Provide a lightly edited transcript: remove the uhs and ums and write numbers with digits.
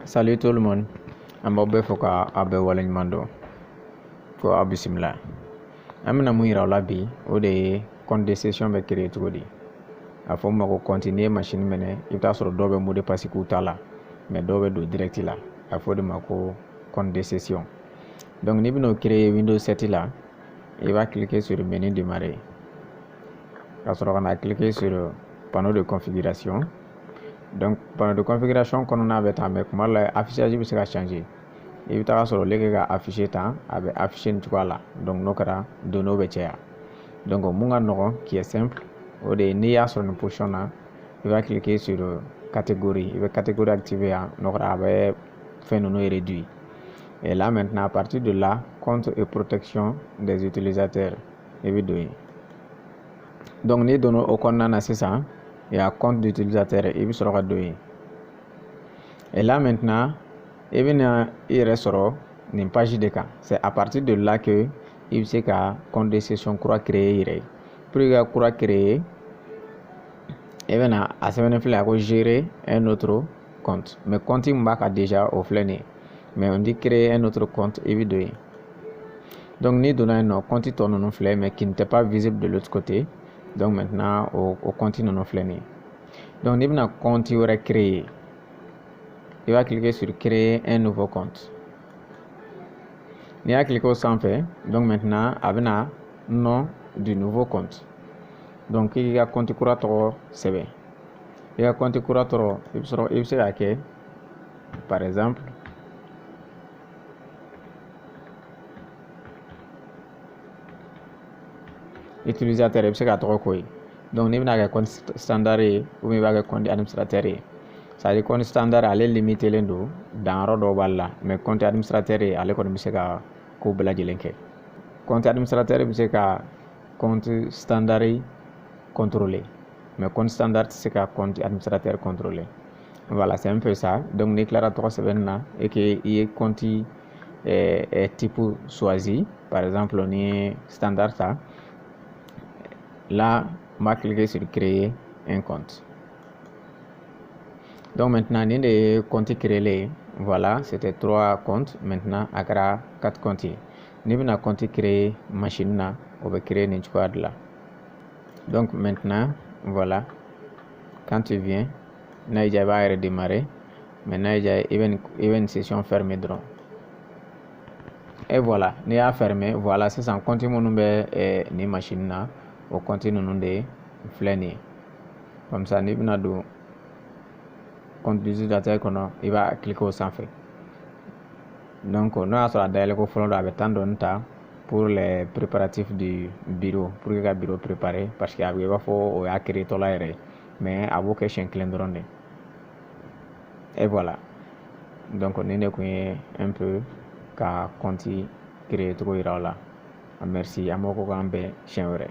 Salut tout le monde. An b'aw bɛɛ fo ka aw bɛɛ waleɲuman dɔn ko aw bisimila. An bɛna mun yira aw la bi o de ye compte de session bɛ créer cogo di. A fɔ min ma ko compte n'i ye machine minɛ i bɛ taa sɔrɔ dɔw bɛ mot de passe k'u ta la mais dɔw bɛ don direct la. A fɔ de ma ko compte de session. Donc n'i bɛna o créer Windows 7 la i va cliquer sur menu démarrer. Ka sɔrɔ ka na cliquer sur panneau de configuration. Donc panneau de configuration kɔnɔna bɛ tan mais kuma dɔ la affichage bɛ se ka changer. I bɛ taa sɔrɔ le ka afficher tan a bɛ afficher nin cogoya la. Donc n'o kɛra données bɛ caya. Donc mun ka nɔgɔn qui est simple o de ye n'i y'a sɔrɔ nin position na i va cliquer sur catégorie. I bɛ catégorie activer yan n'o kɛra a bɛ fɛn ninnu réduit. Et là maintenant à partir de là compte et protection des utilisateurs i bɛ don yen. Donc n'i donna o kɔnɔna na sisan il y a compte d'utilisateur i bɛ sɔrɔ ka don yen. Et là maintenant i bɛna i yɛrɛ sɔrɔ nin page de kan. C'est à partir de là que i bɛ se ka compte de session kura créer i yɛrɛ ye. Pour que ka kura créer i bɛna a sɛbɛnnen filɛ a ko gérer un autre compte. Mais compte min b'a kan déjà o filɛ nin ye. Mais on dit créer un autre compte i bɛ don yen. Donc n'i donna yen nɔ compte tɔ ninnu filɛ mais qui n'était pas visible de l'autre côté. Donc maintenant au compte ninnu filɛ nin ye. Donc n'i bɛna compte wɛrɛ créer i va cliquer sur créer un nouveau compte. N'i y'a cliquer o sanfɛ donc maintenant a bɛna nom du nouveau compte. Donc i ka compte kura tɔgɔ sɛbɛn. I ka compte kura tɔgɔ i bɛ se k'a kɛ par exemple utilisateur i bɛ se k'a tɔgɔ k'o ye. Donc n'i bɛna kɛ compte standard ye ou bien i b'a kɛ compte administrateur ye. Ça veut dire compte standard ale limité len don danyɔrɔ dɔw b'ale la mais compte administrateur ye ale kɔni bɛ se ka ko bɛɛ lajɛlen kɛ. Compte administrateur bɛ se ka compte standard contrôler mais compte standard tɛ se ka compte administrateur contrôler. Voilà, c'est un peu ça. Donc n'i tilara tɔgɔ sɛbɛnni na et que i ye compte type choisi par exemple n'i ye standard ta là on va cliquer sur créer un compte. Donc maintenant nin de ye compte créer. Voilà, c'était 3 comptes. Maintenant a kɛra 4 comptes ye. N'i bɛna compte créer machine na o bɛ créer nin cogoya de la. Donc maintenant voilà, quand tu viens n'a y'i diya i b'a redémarrer mais n'a y'i diya i bɛ nin session fermer dɔrɔn. Et voilà, n'i y'a fermer voilà sisan compte minnu bɛ nin machine na o compte ninnu de filɛ nin ye. Comme ça n'i bɛna don compte d'utilisateur kɔnɔ i b'a cliquer o sanfɛ. Donc n'o y'a sɔrɔ a dayɛlɛ ko fɔlɔ don a bɛ temps dɔɔni ta pour les préparatifs du bureau pour que ka bureau préparer parce que a bɛ i b'a fɔ o y'a créer tɔla yɛrɛ mais a b'o kɛ siɲɛ kelen dɔrɔn de. Et voilà, donc nin de kun ye un peu ka compte créer cogo yira aw la. Merci an b'aw ko k'an bɛn siɲɛ wɛrɛ.